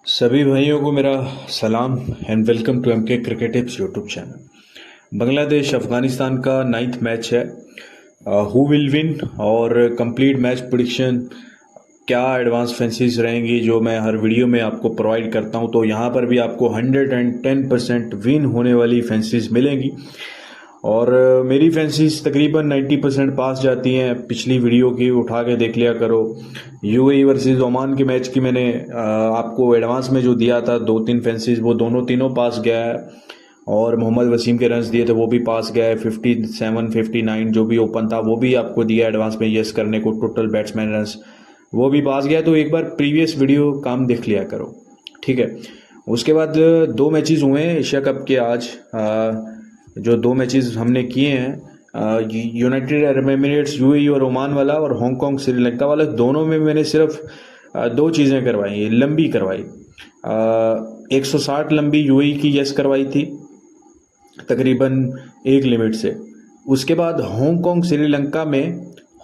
सभी भाइयों को मेरा सलाम and welcome to MK cricket tips YouTube channel. Bangladesh Afghanistan का 9th मैच है। हु विल विन और कंप्लीट मैच प्रेडिक्शन, क्या एडवांस फैंसीज रहेंगी जो मैं हर वीडियो में आपको प्रोवाइड करता हूं। तो यहां पर भी आपको 110% विन होने वाली फैंसीज मिलेंगी और मेरी फैंसीज तकरीबन 90% पास जाती हैं। पिछली वीडियो की उठा के देख लिया करो। यूएई वर्सेस ओमान के मैच की मैंने आपको एडवांस में जो दिया था 2-3 फैंसीज, वो दोनों तीनों पास गया है और मोहम्मद वसीम के रन्स दिए थे वो भी पास गया है। 57 59 जो भी ओपन था वो भी आपको दिया एडवांस में यस करने को। टोटल बैट्समैन रन्स वो भी पास गया। तो एक बार प्रीवियस वीडियो काम देख लिया करो, ठीक है। उसके बाद 2 मैचेस हुए हैं एशिया कप के आज। जो 2 मैचेस हमने किए हैं, यूनाइटेड अरब एमिरेट्स यूएई और ओमान वाला और हांगकांग श्रीलंका वाला, दोनों में मैंने सिर्फ 2 चीज़ें करवाई, लंबी करवाई। 160 लंबी यूएई की यस करवाई थी तकरीबन 1 लिमिट से। उसके बाद हांगकांग श्रीलंका में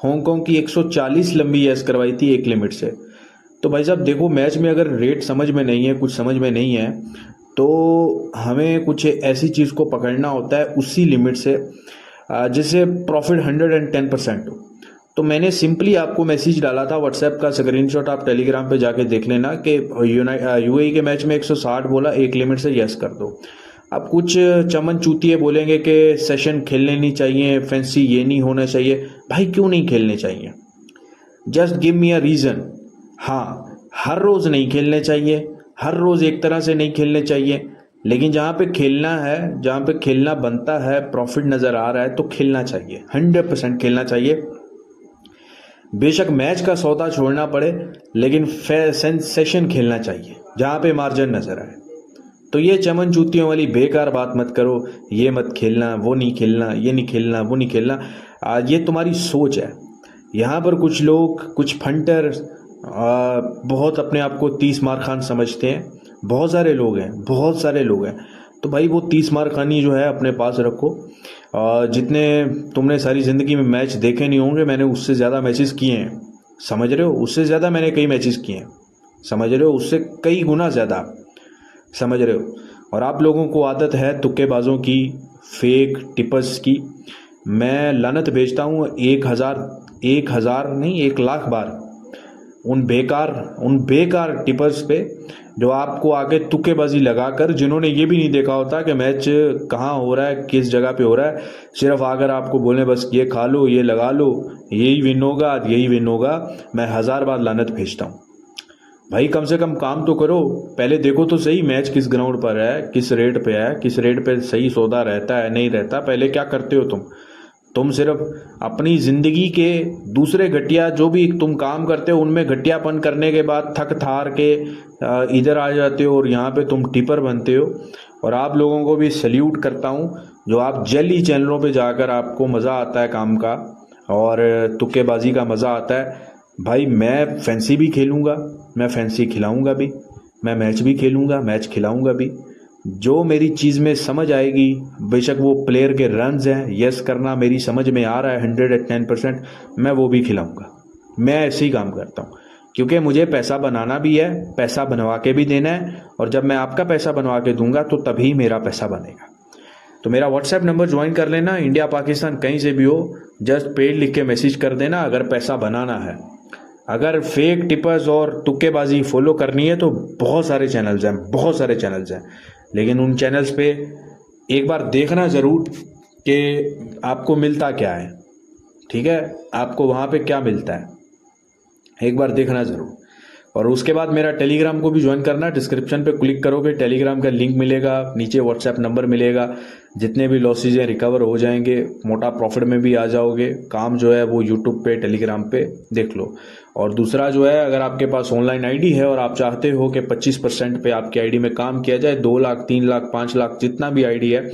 हांगकांग की 140 लंबी यस करवाई थी 1 लिमिट से। तो भाई साहब देखो, मैच में अगर रेट समझ में नहीं है, कुछ समझ में नहीं है, तो हमें कुछ ऐसी चीज़ को पकड़ना होता है उसी लिमिट से जिससे प्रॉफिट 110% हो। तो मैंने सिंपली आपको मैसेज डाला था व्हाट्सएप का स्क्रीनशॉट, आप टेलीग्राम पे जाके देख लेना कि यूएई के मैच में 160 बोला 1 लिमिट से यस कर दो। अब कुछ चमन चूतिए बोलेंगे कि सेशन खेलने नहीं चाहिए, फैंसी ये नहीं होना चाहिए। भाई क्यों नहीं खेलने चाहिए? Just give me a reason. हाँ, हर रोज़ नहीं खेलने चाहिए, हर रोज़ एक तरह से नहीं खेलने चाहिए, लेकिन जहाँ पे खेलना है, जहाँ पे खेलना बनता है, प्रॉफिट नज़र आ रहा है तो खेलना चाहिए, 100% खेलना चाहिए। बेशक मैच का सौदा छोड़ना पड़े, लेकिन सेशन खेलना चाहिए जहाँ पे मार्जिन नज़र आए। तो ये चमन चूतियों वाली बेकार बात मत करो, ये मत खेलना, वो नहीं खेलना, ये नहीं खेलना, वो नहीं खेलना। ये तुम्हारी सोच है। यहाँ पर कुछ लोग, कुछ फंटर बहुत अपने आप को 30 मार खान समझते हैं। बहुत सारे लोग हैं, बहुत सारे लोग हैं। तो भाई वो 30 मार खानी जो है अपने पास रखो। जितने तुमने सारी ज़िंदगी में मैच देखे नहीं होंगे, मैंने उससे ज़्यादा मैचेस किए हैं, समझ रहे हो? उससे ज़्यादा मैंने कई मैचेस किए हैं, समझ रहे हो? उससे कई गुना ज़्यादा, समझ रहे हो? और आप लोगों को आदत है तुक्केबाजों की, फेक टिपर्स की। मैं लानत भेजता हूँ 1,000 नहीं 1,00,000 बार उन बेकार टिपर्स पे जो आपको आगे तुक्केबाजी लगाकर, जिन्होंने ये भी नहीं देखा होता कि मैच कहाँ हो रहा है, किस जगह पे हो रहा है, सिर्फ आकर आपको बोले बस ये खा लो, ये लगा लो, यही विन होगा, यही विन होगा। मैं 1000 बार लानत भेजता हूँ। भाई कम से कम काम तो करो, पहले देखो तो सही मैच किस ग्राउंड पर है, किस रेट पे है, किस रेट पे सही सौदा रहता है नहीं रहता। पहले क्या करते हो तुम सिर्फ अपनी ज़िंदगी के दूसरे घटिया जो भी तुम काम करते हो उनमें घटियापन करने के बाद थक थार के इधर आ जाते हो और यहाँ पे तुम टिपर बनते हो। और आप लोगों को भी सल्यूट करता हूँ जो आप जल्दी चैनलों पे जाकर आपको मज़ा आता है काम का और तुक्केबाजी का मज़ा आता है। भाई मैं फैंसी भी खेलूँगा, मैं फैंसी खिलाऊँगा भी, मैं मैच भी खेलूँगा, मैच खिलाऊँगा भी। जो मेरी चीज़ में समझ आएगी, बेशक वो प्लेयर के रन्स हैं, यस करना मेरी समझ में आ रहा है 110%, मैं वो भी खिलाऊँगा। मैं ऐसे ही काम करता हूँ क्योंकि मुझे पैसा बनाना भी है, पैसा बनवा के भी देना है। और जब मैं आपका पैसा बनवा के दूंगा तो तभी मेरा पैसा बनेगा। तो मेरा व्हाट्सएप नंबर ज्वाइन कर लेना, इंडिया पाकिस्तान कहीं से भी हो, जस्ट पेड लिख के मैसेज कर देना अगर पैसा बनाना है। अगर फेक टिपर्स और तुक्केबाजी फॉलो करनी है तो बहुत सारे चैनल्स हैं, बहुत सारे चैनल्स हैं, लेकिन उन चैनल्स पे एक बार देखना ज़रूर कि आपको मिलता क्या है, ठीक है? आपको वहाँ पे क्या मिलता है, एक बार देखना ज़रूर। और उसके बाद मेरा टेलीग्राम को भी ज्वाइन करना। डिस्क्रिप्शन पे क्लिक करोगे, टेलीग्राम का लिंक मिलेगा, नीचे व्हाट्सएप नंबर मिलेगा। जितने भी लॉसेज हैं रिकवर हो जाएंगे, मोटा प्रॉफिट में भी आ जाओगे। काम जो है वो यूट्यूब पे, टेलीग्राम पे देख लो। और दूसरा जो है, अगर आपके पास ऑनलाइन आईडी है और आप चाहते हो कि 25% पे आपकी आईडी में काम किया जाए, 2 लाख 3 लाख 5 लाख जितना भी आईडी है,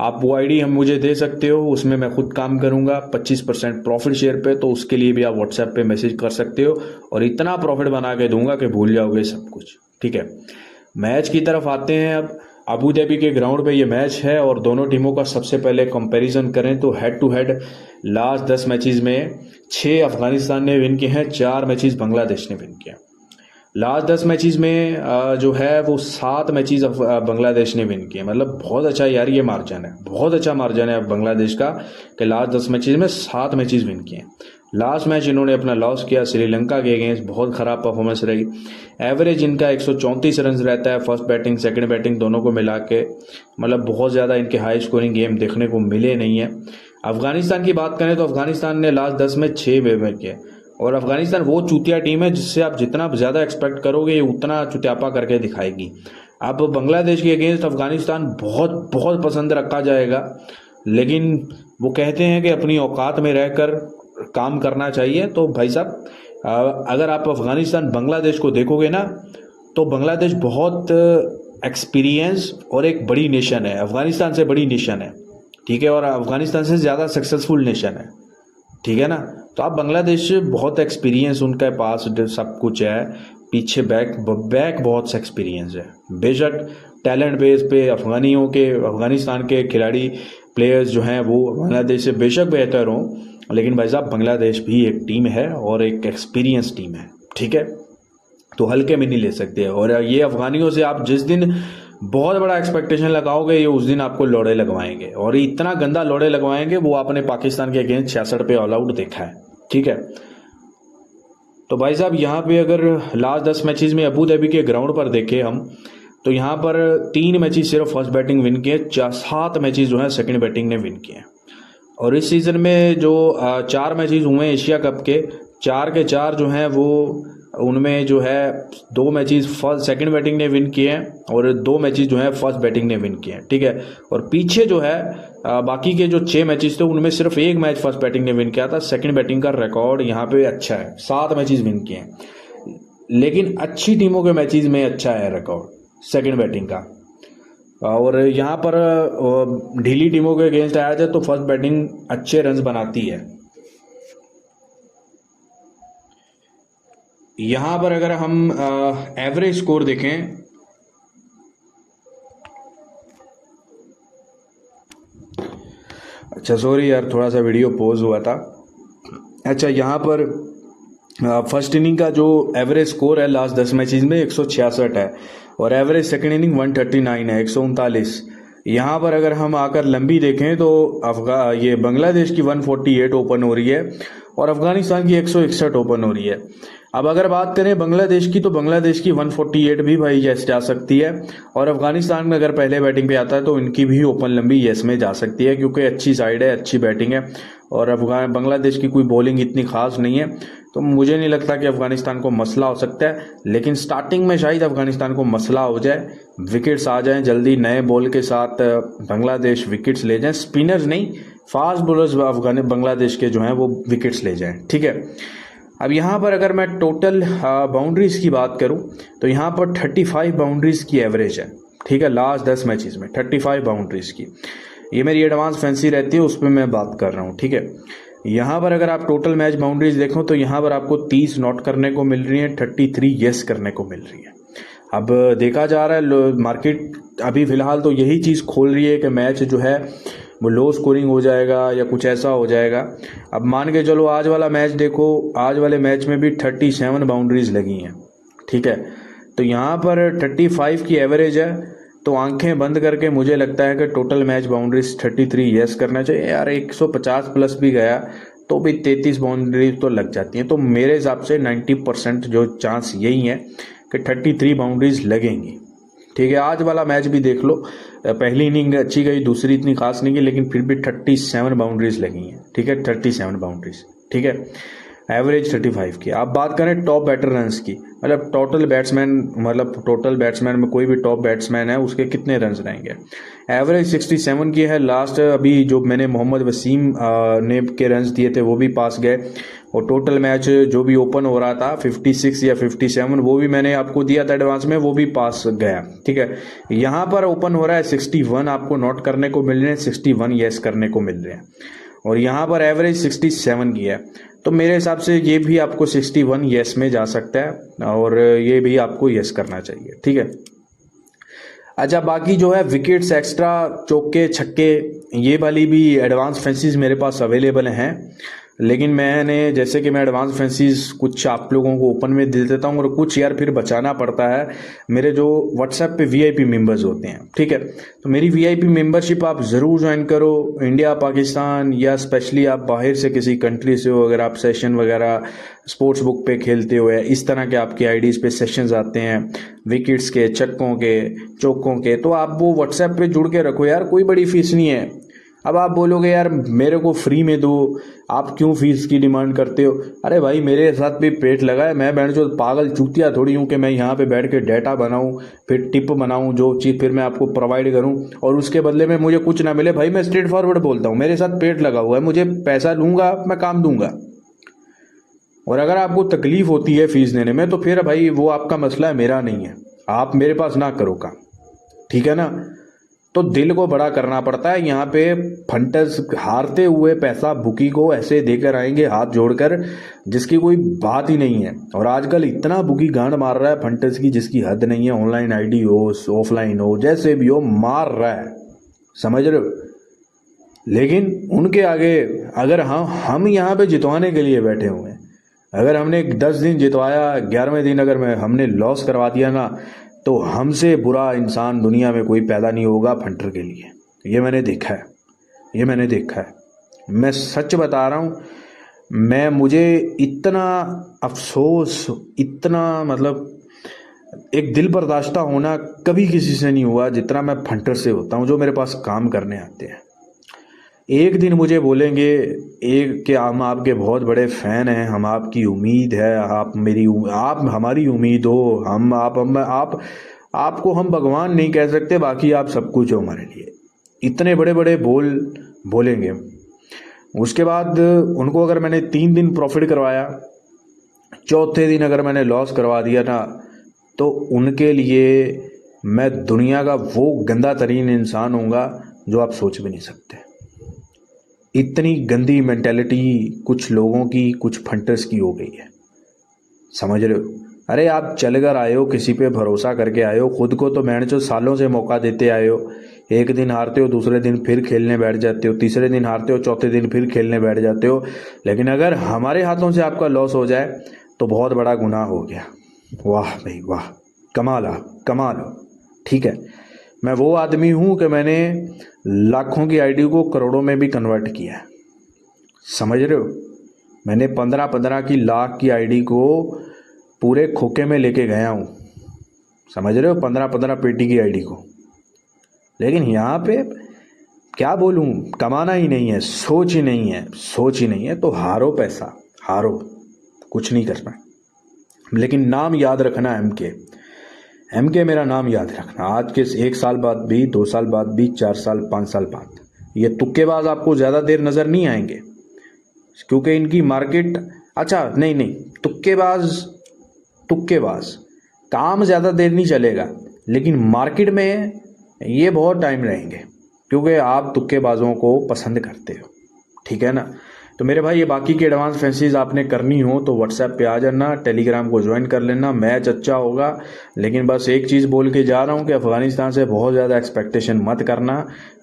आप वो आईडी हम मुझे दे सकते हो। उसमें मैं खुद काम करूंगा 25% प्रॉफिट शेयर पे। तो उसके लिए भी आप व्हाट्सएप पे मैसेज कर सकते हो और इतना प्रॉफिट बना के दूंगा कि भूल जाओगे सब कुछ, ठीक है? मैच की तरफ आते हैं। अब अबू धाबी के ग्राउंड पे ये मैच है और दोनों टीमों का सबसे पहले कंपैरिजन करें तो head to head last 10 matches में 6 अफगानिस्तान ने विन किए हैं, 4 मैचेस बांग्लादेश ने विन किए हैं। लास्ट 10 मैचेस में जो है वो 7 मैचेस बांग्लादेश ने विन किए। मतलब बहुत अच्छा यार ये मार्जिन है, बहुत अच्छा मार्जिन है बांग्लादेश का कि लास्ट 10 मैचेस में 7 मैचेस विन किए। लास्ट मैच इन्होंने अपना लॉस किया श्रीलंका के अगेंस्ट, बहुत ख़राब परफॉर्मेंस रही। एवरेज इनका 134 रन रहता है फर्स्ट बैटिंग सेकंड बैटिंग दोनों को मिला के। मतलब बहुत ज़्यादा इनके हाई स्कोरिंग गेम देखने को मिले नहीं है। अफगानिस्तान की बात करें तो अफगानिस्तान ने लास्ट 10 में 6 विन किए, और अफगानिस्तान वो चूतिया टीम है जिससे आप जितना ज़्यादा एक्सपेक्ट करोगे ये उतना चुतियापा करके दिखाएगी। अब बांग्लादेश के अगेंस्ट अफगानिस्तान बहुत बहुत पसंद रखा जाएगा, लेकिन वो कहते हैं कि अपनी औकात में रहकर काम करना चाहिए। तो भाई साहब अगर आप अफगानिस्तान बांग्लादेश को देखोगे ना तो बांग्लादेश बहुत एक्सपीरियंस और एक बड़ी नेशन है, अफगानिस्तान से बड़ी नेशन है, ठीक है, और अफगानिस्तान से ज़्यादा सक्सेसफुल नेशन है, ठीक है ना। तो आप बांग्लादेश बहुत एक्सपीरियंस उनके पास सब कुछ है, पीछे बैक बहुत एक्सपीरियंस है। बेशक टैलेंट बेस पे अफगानिस्तान के खिलाड़ी प्लेयर्स जो हैं वो बांग्लादेश से बेशक बेहतर हों, लेकिन भाई साहब बांग्लादेश भी एक टीम है और एक एक्सपीरियंस टीम है, ठीक है, तो हल्के में नहीं ले सकते। और ये अफगानियों से आप जिस दिन बहुत बड़ा एक्सपेक्टेशन लगाओगे ये उस दिन आपको लोड़े लगवाएंगे, और इतना गंदा लोड़े लगवाएंगे वो आपने पाकिस्तान के अगेंस्ट 66 पे ऑल आउट देखा है, ठीक है। तो भाई साहब यहाँ पे अगर लास्ट 10 मैचेस में अबू धाबी के ग्राउंड पर देखें हम, तो यहाँ पर 3 मैचेस सिर्फ फर्स्ट बैटिंग विन किए, 7 मैचेस जो है सेकंड बैटिंग ने विन किए। और इस सीज़न में जो 4 मैचेस हुए एशिया कप के 4 के 4 जो हैं वो उनमें जो है 2 मैचेस फर्स्ट सेकंड बैटिंग ने विन किए हैं और 2 मैचेस जो है फर्स्ट बैटिंग ने विन किए हैं, ठीक है। और पीछे जो है बाकी के जो 6 मैचेस थे उनमें सिर्फ 1 मैच फर्स्ट बैटिंग ने विन किया था। सेकंड बैटिंग का रिकॉर्ड यहाँ पे अच्छा है, 7 मैचेस विन किए हैं, लेकिन अच्छी टीमों के मैचेस में अच्छा है रिकॉर्ड सेकंड बैटिंग का। और यहाँ पर ढीली टीमों के अगेंस्ट आया जाए तो फर्स्ट बैटिंग अच्छे रन्स बनाती है। यहाँ पर अगर हम एवरेज स्कोर देखें, अच्छा सॉरी यार थोड़ा सा वीडियो पॉज हुआ था। अच्छा यहाँ पर फर्स्ट इनिंग का जो एवरेज स्कोर है लास्ट 10 मैचेस में 166 है, और एवरेज सेकंड इनिंग 139 है, 139। यहाँ पर अगर हम आकर लंबी देखें तो ये बांग्लादेश की 148 ओपन हो रही है और अफगानिस्तान की 161 ओपन हो रही है। अब अगर बात करें बांग्लादेश की तो बांग्लादेश की 148 भी भाई यस जा सकती है, और अफगानिस्तान में अगर पहले बैटिंग पे आता है तो इनकी भी ओपन लंबी यस में जा सकती है, क्योंकि अच्छी साइड है, अच्छी बैटिंग है, और बांग्लादेश की कोई बॉलिंग इतनी खास नहीं है, तो मुझे नहीं लगता कि अफगानिस्तान को मसला हो सकता है। लेकिन स्टार्टिंग में शायद अफगानिस्तान को मसला हो जाए, विकेट्स आ जाएं जल्दी, नए बॉल के साथ बांग्लादेश विकेट्स ले जाएं, स्पिनर्स नहीं फास्ट बॉलर्स बांग्लादेश के जो हैं वो विकेट्स ले जाएं, ठीक है। अब यहाँ पर अगर मैं टोटल बाउंड्रीज की बात करूँ तो यहाँ पर 35 बाउंड्रीज की एवरेज है, ठीक है, लास्ट 10 मैचेस में 35 बाउंड्रीज की। ये मेरी एडवांस फैंसी रहती है, उस पर मैं बात कर रहा हूँ, ठीक है। यहाँ पर अगर आप टोटल मैच बाउंड्रीज देखो तो यहाँ पर आपको 30 नॉट करने को मिल रही है, 33 यस करने को मिल रही है। अब देखा जा रहा है मार्केट अभी फिलहाल तो यही चीज़ खोल रही है कि मैच जो है वो लो स्कोरिंग हो जाएगा या कुछ ऐसा हो जाएगा। अब मान के चलो आज वाला मैच देखो, आज वाले मैच में भी 37 बाउंड्रीज लगी हैं, ठीक है, तो यहाँ पर 35 की एवरेज है, तो आंखें बंद करके मुझे लगता है कि टोटल मैच बाउंड्रीज 33 यस करना चाहिए यार। 150 प्लस भी गया तो भी 33 बाउंड्रीज तो लग जाती हैं, तो मेरे हिसाब से 90% जो चांस यही है कि 33 बाउंड्रीज लगेंगी, ठीक है। आज वाला मैच भी देख लो, पहली इनिंग अच्छी गई, दूसरी इतनी खास नहीं गई, लेकिन फिर भी 37 बाउंड्रीज लगी हैं, ठीक है, 37 बाउंड्रीज, ठीक है, एवरेज 35 की। आप बात करें टॉप बैटर रन्स की, मतलब टोटल बैट्समैन में कोई भी टॉप बैट्समैन है उसके कितने रन्स रहेंगे, एवरेज 67 की है। लास्ट अभी जो मैंने मोहम्मद वसीम ने के रन्स दिए थे वो भी पास गए, और टोटल मैच जो भी ओपन हो रहा था 56 या 57 वो भी मैंने आपको दिया था एडवांस में, वो भी पास गया, ठीक है। यहाँ पर ओपन हो रहा है 61 आपको नोट करने को मिल रहे हैं, 61 यस करने को मिल रहे हैं, और यहाँ पर एवरेज 67 की है, तो मेरे हिसाब से ये भी आपको 61 यस में जा सकता है, और ये भी आपको यस करना चाहिए, ठीक है। अच्छा बाकी जो है विकेट्स एक्स्ट्रा, चौके छक्के, ये वाली भी एडवांस फैंसीज मेरे पास अवेलेबल हैं। लेकिन मैंने जैसे कि मैं एडवांस फैंसीज कुछ आप लोगों को ओपन में दे देता हूँ और कुछ यार फिर बचाना पड़ता है मेरे जो व्हाट्सएप पे वीआईपी मेंबर्स होते हैं, ठीक है। तो मेरी वीआईपी मेंबरशिप आप ज़रूर ज्वाइन करो। इंडिया, पाकिस्तान या स्पेशली आप बाहर से किसी कंट्री से हो, अगर आप सेशन वगैरह स्पोर्ट्स बुक पे खेलते हो या इस तरह के आपकी आईडीज़ पे सेशंस आते हैं विकेट्स के, छक्कों के, चौकों के, तो आप वो व्हाट्सएप पे जुड़ के रखो यार, कोई बड़ी फीस नहीं है। अब आप बोलोगे यार मेरे को फ्री में दो, आप क्यों फीस की डिमांड करते हो? अरे भाई मेरे साथ भी पेट लगा है, मैं बैठ जो पागल चूतिया थोड़ी हूँ कि मैं यहाँ पे बैठ के डेटा बनाऊँ, फिर टिप बनाऊँ, जो चीज़ फिर मैं आपको प्रोवाइड करूँ और उसके बदले में मुझे कुछ ना मिले। भाई मैं स्ट्रेट फॉरवर्ड बोलता हूँ, मेरे साथ पेट लगा हुआ है, मुझे पैसा लूँगा, मैं काम दूंगा। और अगर आपको तकलीफ होती है फीस देने में तो फिर भाई वो आपका मसला है, मेरा नहीं है। आप मेरे पास ना करो काम, ठीक है ना। तो दिल को बड़ा करना पड़ता है। यहाँ पे फंटर्स हारते हुए पैसा बुकी को ऐसे देकर आएंगे हाथ जोड़कर, जिसकी कोई बात ही नहीं है। और आजकल इतना बुकी गांड मार रहा है फंटर्स की जिसकी हद नहीं है। ऑनलाइन आईडी हो, ऑफलाइन हो, जैसे भी हो मार रहा है, समझ रहे हो। लेकिन उनके आगे अगर हम यहाँ पे जितवाने के लिए बैठे हुए हैं, अगर हमने 10 दिन जितवाया, 11वें दिन अगर हमने लॉस करवा दिया ना, तो हमसे बुरा इंसान दुनिया में कोई पैदा नहीं होगा फंटर के लिए। ये मैंने देखा है, ये मैंने देखा है, मैं सच बता रहा हूँ। मुझे इतना अफसोस, इतना मतलब एक दिल बर्दाश्ता होना कभी किसी से नहीं हुआ जितना मैं फंटर से होता हूँ, जो मेरे पास काम करने आते हैं। एक दिन मुझे बोलेंगे एक कि हम आपके बहुत बड़े फ़ैन हैं, हम आपकी उम्मीद है, आप हमारी उम्मीद हो, आपको हम भगवान नहीं कह सकते, बाकी आप सब कुछ हो हमारे लिए। इतने बड़े बड़े बोलेंगे। उसके बाद उनको अगर मैंने 3 दिन प्रॉफिट करवाया, चौथे दिन अगर मैंने लॉस करवा दिया ना, तो उनके लिए मैं दुनिया का वो गंदा तरीन इंसान होऊंगा जो आप सोच भी नहीं सकते। इतनी गंदी मेंटेलिटी कुछ लोगों की, कुछ फंटर्स की हो गई है, समझ रहे हो। अरे आप चल कर आए हो, किसी पे भरोसा करके आए हो, खुद को तो मैंने जो सालों से मौका देते आए हो। एक दिन हारते हो, दूसरे दिन फिर खेलने बैठ जाते हो, तीसरे दिन हारते हो, चौथे दिन फिर खेलने बैठ जाते हो। लेकिन अगर हमारे हाथों से आपका लॉस हो जाए तो बहुत बड़ा गुनाह हो गया। वाह भाई वाह, कमाल कमाल, ठीक है। मैं वो आदमी हूँ कि मैंने लाखों की आईडी को करोड़ों में भी कन्वर्ट किया है, समझ रहे हो। मैंने 15-15 की लाख की आईडी को पूरे खोखे में लेके गया हूँ, समझ रहे हो, 15-15 पेटी की आईडी को। लेकिन यहाँ पे क्या बोलूँ, कमाना ही नहीं है, सोच ही नहीं है, सोच ही नहीं है, तो हारो पैसा, हारो, कुछ नहीं कर पाए। लेकिन नाम याद रखना एमके मेरा नाम याद रखना। आज के 1 साल बाद भी, 2 साल बाद भी, 4 साल 5 साल बाद ये तुक्केबाज आपको ज़्यादा देर नज़र नहीं आएंगे, क्योंकि इनकी मार्केट, अच्छा नहीं, तुक्केबाज काम ज़्यादा देर नहीं चलेगा, लेकिन मार्केट में ये बहुत टाइम रहेंगे, क्योंकि आप तुक्केबाजों को पसंद करते हो, ठीक है ना। तो मेरे भाई ये बाकी की एडवांस फैंसीज आपने करनी हो तो व्हाट्सएप पे आ जाना, टेलीग्राम को ज्वाइन कर लेना, मैच अच्छा होगा। लेकिन बस एक चीज़ बोल के जा रहा हूँ कि अफगानिस्तान से बहुत ज़्यादा एक्सपेक्टेशन मत करना।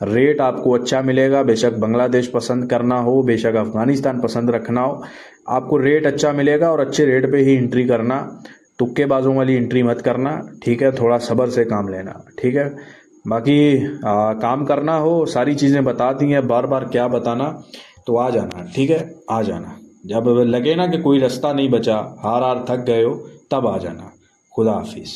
रेट आपको अच्छा मिलेगा, बेशक बांग्लादेश पसंद करना हो, बेशक अफगानिस्तान पसंद रखना हो, आपको रेट अच्छा मिलेगा और अच्छे रेट पर ही एंट्री करना, तुक्केबाजों वाली एंट्री मत करना, ठीक है। थोड़ा सब्र से काम लेना, ठीक है। बाकी काम करना हो, सारी चीज़ें बता दी हैं, बार बार क्या बताना, तो आ जाना, ठीक है, आ जाना। जब लगे ना कि कोई रास्ता नहीं बचा, हार थक गए हो, तब आ जाना। खुदा हाफिज़।